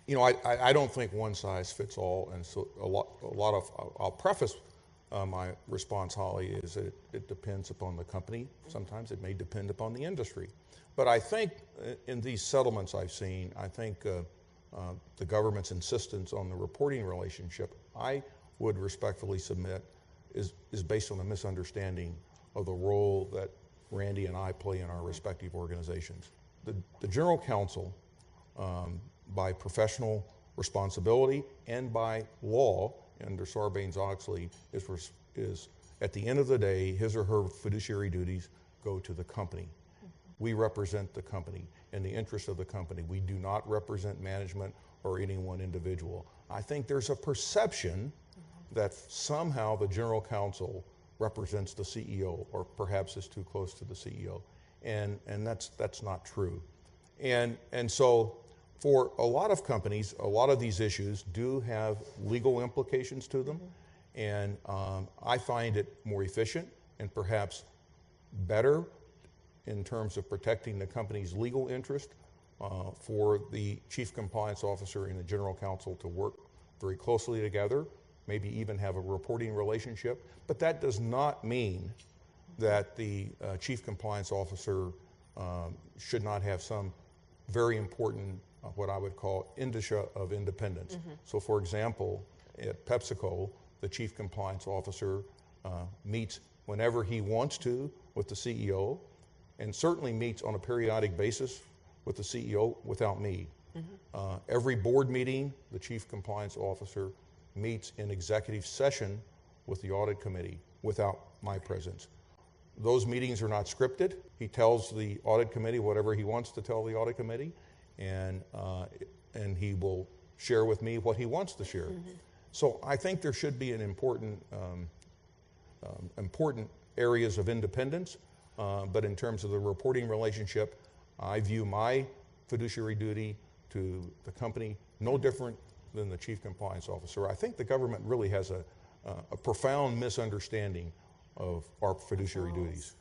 You know, I don't think one size fits all, and so a lot of, I'll preface my response, Holly, is that it depends upon the company. Sometimes it may depend upon the industry. But I think in these settlements I've seen, I think the government's insistence on the reporting relationship, I would respectfully submit, is based on a misunderstanding of the role that Randy and I play in our respective organizations. The General Counsel, by professional responsibility and by law under Sarbanes-Oxley, is at the end of the day, his or her fiduciary duties go to the company. We represent the company in the interest of the company. We do not represent management or any one individual. I think there's a perception that somehow the General Counsel represents the CEO, or perhaps is too close to the CEO, and that's not true. And so for a lot of companies, a lot of these issues do have legal implications to them, and I find it more efficient and perhaps better in terms of protecting the company's legal interest for the Chief Compliance Officer and the General Counsel to work very closely together, maybe even have a reporting relationship. But that does not mean that the Chief Compliance Officer should not have some very important, what I would call, indicia of independence. So for example, at PepsiCo, the Chief Compliance Officer meets whenever he wants to with the CEO, and certainly meets on a periodic basis with the CEO without me. Every board meeting, the Chief Compliance Officer meets in executive session with the audit committee without my presence. Those meetings are not scripted. He tells the audit committee whatever he wants to tell the audit committee, and he will share with me what he wants to share. So I think there should be an important areas of independence, but in terms of the reporting relationship, I view my fiduciary duty to the company no different than the Chief Compliance Officer. I think the government really has a profound misunderstanding of our fiduciary duties.